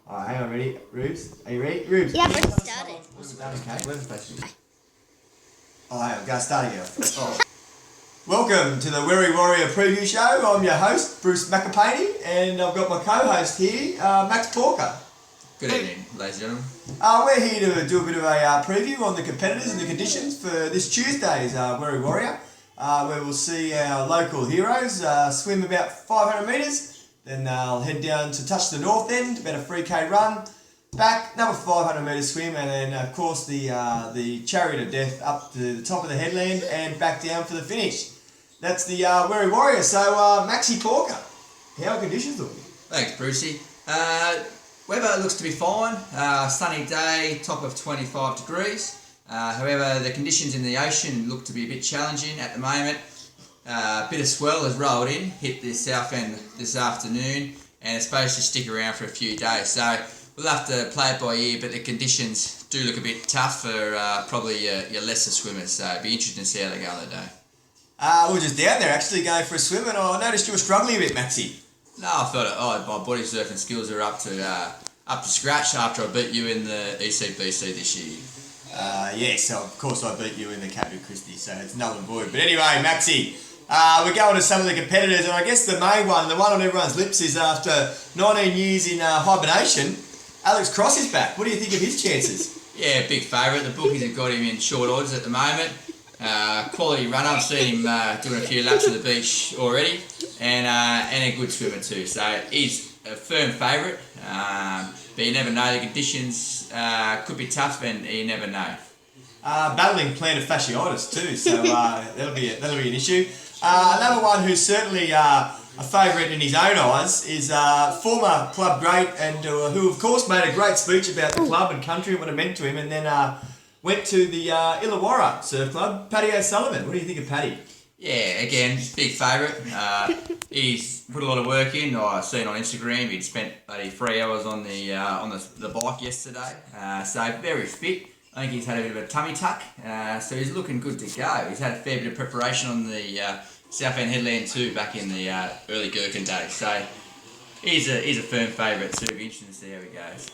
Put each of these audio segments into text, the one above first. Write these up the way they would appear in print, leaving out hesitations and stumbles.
Hang on, ready? Rubes? Are you ready? Rubes? Yeah, but it started. Okay. Oh, hang on, go start again. Oh. Welcome to the Werri Warrior Preview Show. I'm your host, Bruce McApaney, and I've got my co-host here, Max Porker. Good evening, ladies and gentlemen. We're here to do a bit of a preview on the competitors and the conditions for this Tuesday's Werri Warrior, where we'll see our local heroes swim about 500 metres. Then they'll head down to touch the north end, about a 3k run, back, another 500 metre swim, and then of course the chariot of death up to the top of the headland and back down for the finish. That's the Werri Warrior. So Maxi Porker, how are conditions looking? Thanks, Brucey. Weather looks to be fine. Sunny day, top of 25 degrees. However, the conditions in the ocean look to be a bit challenging at the moment. A bit of swell has rolled in, hit the south end this afternoon, and it's supposed to stick around for a few days. So we'll have to play it by ear, but the conditions do look a bit tough for probably your lesser swimmers. So it'll be interesting to see how they go on the day. We were just down there actually going for a swim, and I noticed you were struggling a bit, Maxi. No, I thought my body surfing skills are up to scratch after I beat you in the ECBC this year. Yes, of course I beat you in the Captain Christie, so it's null and void. But anyway, Maxi, we're going to some of the competitors, and I guess the main one, the one on everyone's lips, is after 19 years in hibernation, Alex Cross is back. What do you think of his chances? Yeah, big favourite. The bookies have got him in short odds at the moment. Quality runner. I've seen him doing a few laps of the beach already, and a good swimmer too. So he's a firm favourite, but you never know. The conditions could be tough, and you never know. Battling plantar fasciitis too, so that'll be an issue. Another one who's certainly a favourite in his own eyes is former club great, and who of course made a great speech about the club and country and what it meant to him, and then went to the Illawarra Surf Club, Paddy O'Sullivan. What do you think of Paddy? Yeah, again, big favourite. He's put a lot of work in. I've seen on Instagram he'd spent 3 hours on the bike yesterday. So very fit. I think he's had a bit of a tummy tuck, so he's looking good to go. He's had a fair bit of preparation on the South End Headland too back in the early Gherkin days. So he's a firm favourite, so it'll be interesting to see how he goes.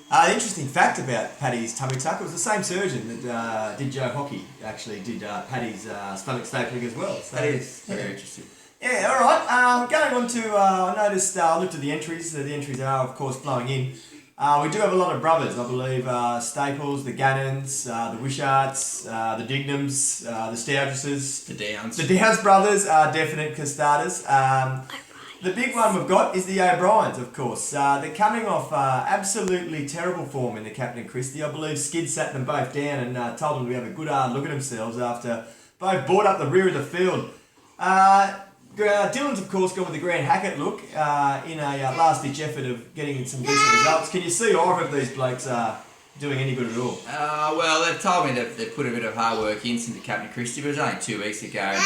The interesting fact about Paddy's tummy tuck, it was the same surgeon that did Joe Hockey, actually did Paddy's stomach stapling as well. So, that is very interesting. Yeah, alright. Going on to, I noticed, I looked at the entries. The entries are, of course, flowing in. We do have a lot of brothers, I believe. Staples, the Gannons, the Wishards, the Dignams, the Stoudresses. The Downs. The Downs brothers are definite starters. The big one we've got is the O'Briens, of course. They're coming off absolutely terrible form in the Captain Christie. I believe Skid sat them both down and told them to have a good hard look at themselves after both brought up the rear of the field. Dylan's, of course, gone with the Grand Hackett look in a last-ditch effort of getting some decent results. Can you see either of these blokes doing any good at all? Well, they've told me that they've put a bit of hard work in since the Captain Christie, but it was only 2 weeks ago. It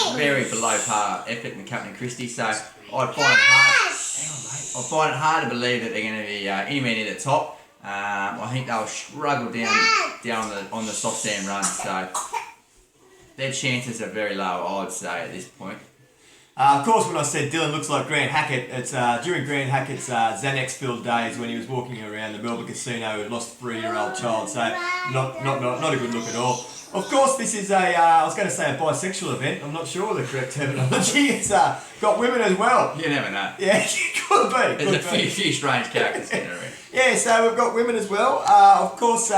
was very below par effort in the Captain Christie, so I'd find it hard to believe that they're going to be anywhere near the top. I think they'll struggle down on the soft sand run, so their chances are very low, I'd say, at this point. Of course, when I said Dylan looks like Grant Hackett, it's during Grant Hackett's Xanax-filled days when he was walking around the Melbourne casino and lost a 3-year-old child, so not a good look at all. Of course, this is I was going to say a bisexual event. I'm not sure the correct terminology. It's got women as well. You never know. Yeah, could be. There's a few strange characters in around. Yeah, so we've got women as well. Of course,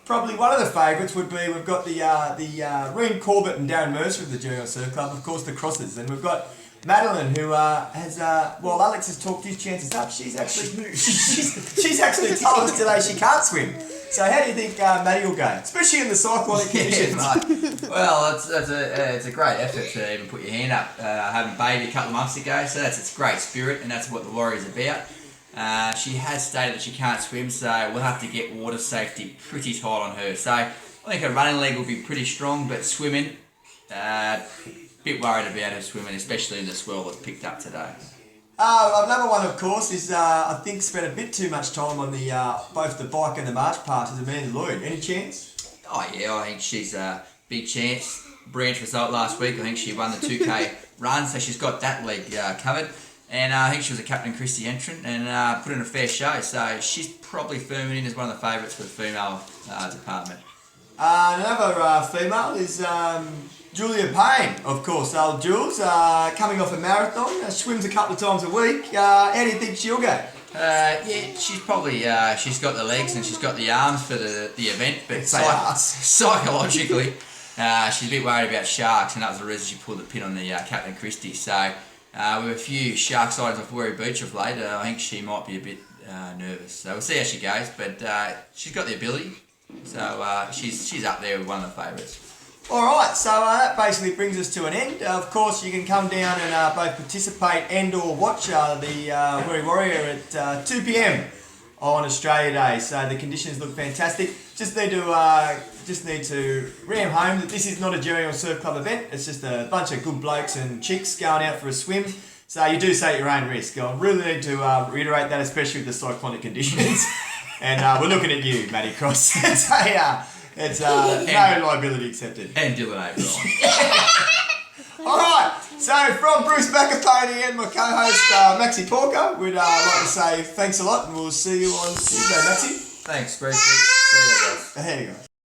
probably one of the favourites would be, we've got the Reen Corbett and Darren Mercer of the Junior Surf Club, of course the Crosses, and we've got Madeline, who has, well, Alex has talked his chances up. She's actually she's actually told us today she can't swim. So how do you think Maddie will go, especially in the cyclonic conditions? Yeah, well, it's a great effort to even put your hand up. Having a baby a couple of months ago, so that's its great spirit, and that's what the Warrior's about. She has stated that she can't swim, so we'll have to get water safety pretty tight on her. So I think her running leg will be pretty strong, but swimming, bit worried about her swimming, especially in the swell that's picked up today. Another one, of course, is I think spent a bit too much time on the both the bike and the march pass is Amanda Lloyd. Any chance? Oh yeah, I think she's a big chance. Branch result last week. I think she won the 2K run, so she's got that leg covered. And I think she was a Captain Christie entrant and put in a fair show. So she's probably firming in as one of the favourites for the female department. Another female is Julia Payne, of course. Old Jules, coming off a marathon, swims a couple of times a week. How do you think she'll go? Yeah, she's probably she's got the legs and she's got the arms for the event, but psychologically, she's a bit worried about sharks, and that was the reason she pulled the pin on the Captain Christie. So with a few shark sightings off Werri Beach of late, I think she might be a bit nervous. So we'll see how she goes, but she's got the ability, so she's up there with one of the favourites. Alright, so that basically brings us to an end. Of course, you can come down and both participate and or watch the Werri Warrior at 2 p.m. on Australia Day. So the conditions look fantastic. Just need to ram home that this is not a Jerry or Surf Club event. It's just a bunch of good blokes and chicks going out for a swim. So you do say at your own risk. I really need to reiterate that, especially with the cyclonic conditions. And we're looking at you, Matty Cross. It's no liability accepted. And Dylan April. Alright, so from Bruce McApony and my co-host Maxi Porker, we'd like to say thanks a lot, and we'll see you on Tuesday, Maxi. Thanks, Bruce. See you guys. There you go.